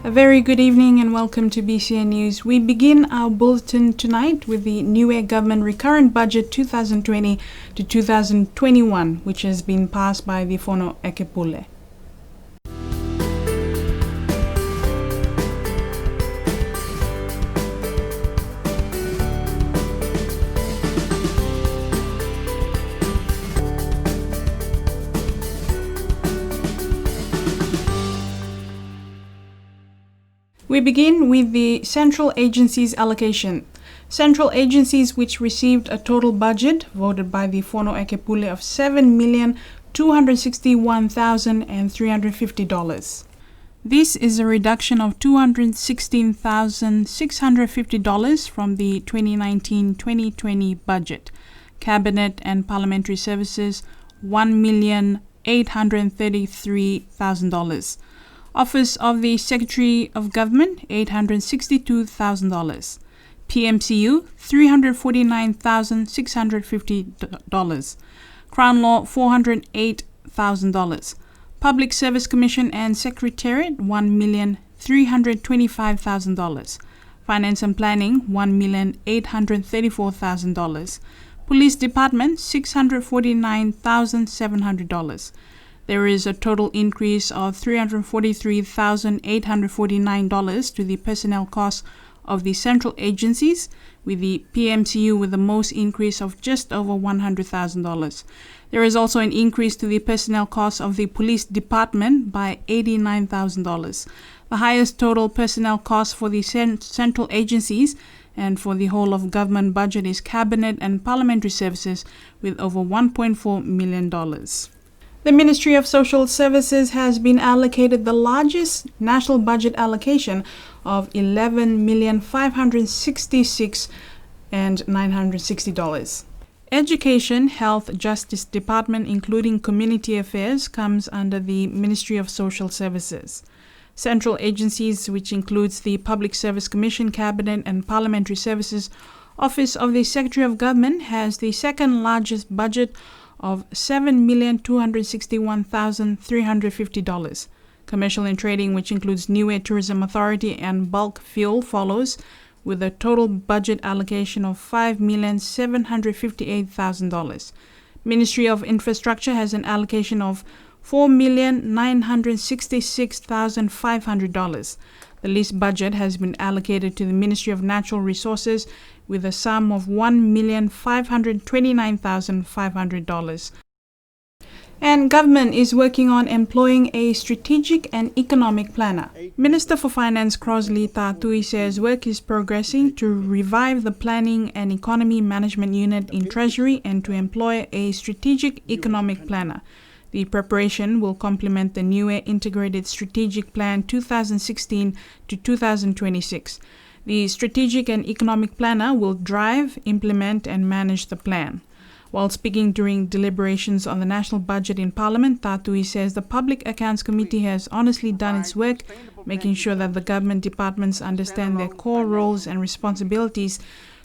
A very good evening and welcome to BCN News. We begin our bulletin tonight with the Niue Government Recurrent Budget 2020 to 2021, which has been passed by the Fono Ekepule. We begin with the central agencies allocation. Central agencies which received a total budget voted by the Fono Ekepule of $7,261,350. This is a reduction of $216,650 from the 2019-2020 budget. Cabinet and Parliamentary Services $1,833,000. Office of the Secretary of Government, $862,000. PMCU, $349,650. Crown Law, $408,000. Public Service Commission and Secretariat, $1,325,000. Finance and Planning, $1,834,000. Police Department, $649,700. There is a total increase of $343,849 to the personnel costs of the central agencies, with the PMCU with the most increase of just over $100,000. There is also an increase to the personnel costs of the police department by $89,000. The highest total personnel cost for the central agencies and for the whole of government budget is Cabinet and Parliamentary Services with over $1.4 million. The Ministry of Social Services has been allocated the largest national budget allocation of $11,566,960. Education, Health, Justice Department, including Community Affairs, comes under the Ministry of Social Services. Central agencies, which includes the Public Service Commission, Cabinet and Parliamentary Services, Office of the Secretary of Government, has the second largest budget of $7,261,350. Commercial and Trading, which includes Niue Tourism Authority and Bulk Fuel, follows with a total budget allocation of $5,758,000. Ministry of Infrastructure has an allocation of $4,966,500. The least budget has been allocated to the Ministry of Natural Resources with a sum of $1,529,500. And government is working on employing a strategic and economic planner. Minister for Finance Crossley Tatui says work is progressing to revive the Planning and Economy Management Unit in Treasury and to employ a strategic economic planner. The preparation will complement the Niue Integrated Strategic Plan 2016 to 2026. The strategic and economic planner will drive, implement, and manage the plan. While speaking during deliberations on the national budget in Parliament, Tatui says the Public Accounts Committee has honestly done its work, making sure that the government departments understand their core roles and responsibilities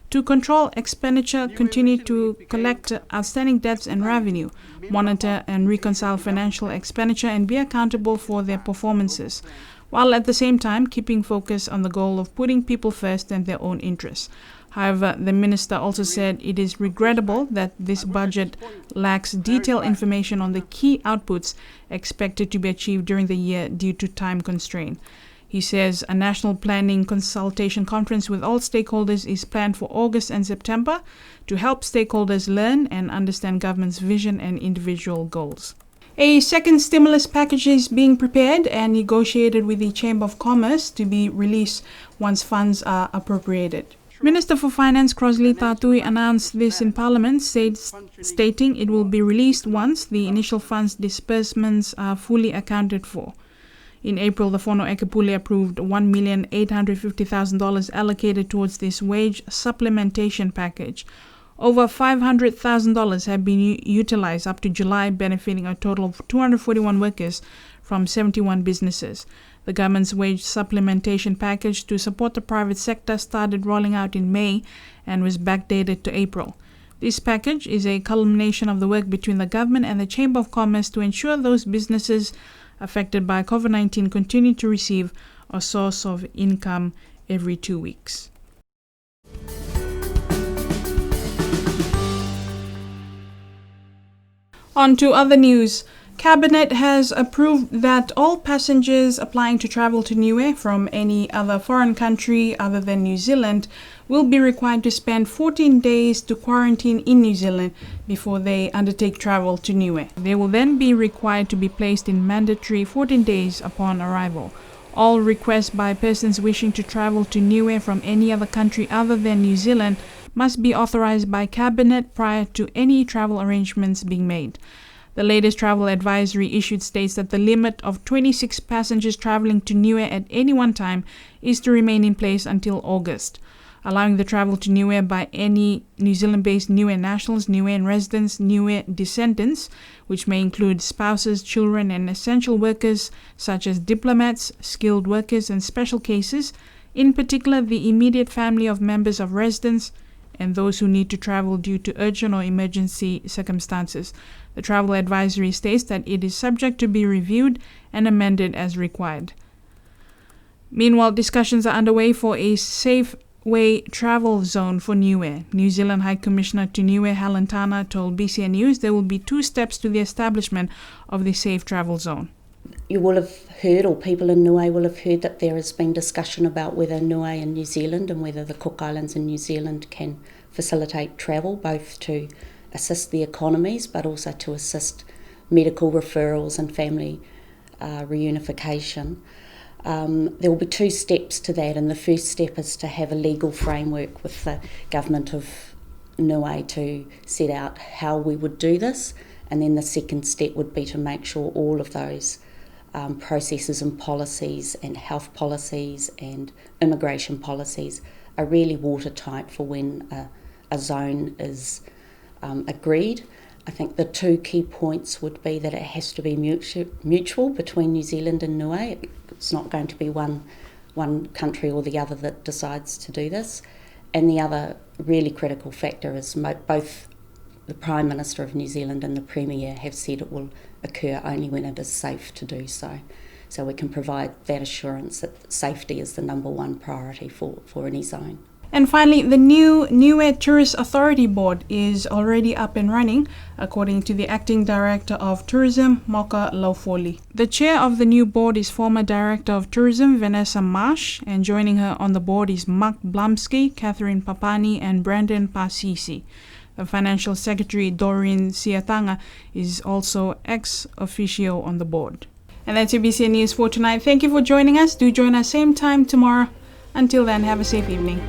to control expenditure, continue to collect outstanding debts and revenue, monitor and reconcile financial expenditure, and be accountable for their performances, while at the same time keeping focus on the goal of putting people first and their own interests. However, the minister also said it is regrettable that this budget lacks detailed information on the key outputs expected to be achieved during the year due to time constraint. He says a national planning consultation conference with all stakeholders is planned for August and September to help stakeholders learn and understand government's vision and individual goals. A second stimulus package is being prepared and negotiated with the Chamber of Commerce to be released once funds are appropriated. Minister for Finance Crossley Tatui announced this in Parliament, stating it will be released once the initial funds disbursements are fully accounted for. In April, the Fono Ekepule approved $1,850,000 allocated towards this wage supplementation package. Over $500,000 have been utilized up to July, benefiting a total of 241 workers from 71 businesses. The government's wage supplementation package to support the private sector started rolling out in May and was backdated to April. This package is a culmination of the work between the government and the Chamber of Commerce to ensure those businesses affected by COVID-19 continue to receive a source of income every 2 weeks. On to other news. Cabinet has approved that all passengers applying to travel to Niue from any other foreign country other than New Zealand will be required to spend 14 days to quarantine in New Zealand before they undertake travel to Niue. They will then be required to be placed in mandatory 14 days upon arrival. All requests by persons wishing to travel to Niue from any other country other than New Zealand must be authorized by Cabinet prior to any travel arrangements being made. The latest travel advisory issued states that the limit of 26 passengers traveling to Niue at any one time is to remain in place until August, allowing the travel to Niue by any New Zealand-based Niue nationals, Niuean residents, Niue descendants, which may include spouses, children, and essential workers such as diplomats, skilled workers, and special cases, in particular the immediate family of members of residents, and those who need to travel due to urgent or emergency circumstances. The travel advisory states that it is subject to be reviewed and amended as required. Meanwhile, discussions are underway for a safe way travel zone for Niue. New Zealand High Commissioner to Niue, Helen Tana, told BCN News there will be 2 steps to the establishment of the safe travel zone. You will have heard, or people in Niue will have heard, that there has been discussion about whether Niue and New Zealand and whether the Cook Islands and New Zealand can facilitate travel, both to assist the economies but also to assist medical referrals and family reunification. There will be 2 steps to that, and the first step is to have a legal framework with the government of Niue to set out how we would do this, and then the second step would be to make sure all of those processes and policies and health policies and immigration policies are really watertight for when a zone is agreed. I think the 2 key points would be that it has to be mutual between New Zealand and Niue. It's not going to be one country or the other that decides to do this. And the other really critical factor is both the Prime Minister of New Zealand and the Premier have said it will occur only when it is safe to do so. So we can provide that assurance that safety is the number 1 priority for any zone. And finally, the new Niue Tourist Authority Board is already up and running, according to the Acting Director of Tourism, Moka Laufoli. The chair of the new board is former Director of Tourism, Vanessa Marsh, and joining her on the board is Mark Blumsky, Catherine Papani, and Brandon Pasisi. The Financial Secretary, Doreen Siatanga, is also ex officio on the board. And that's your BCN News for tonight. Thank you for joining us. Do join us same time tomorrow. Until then, have a safe evening.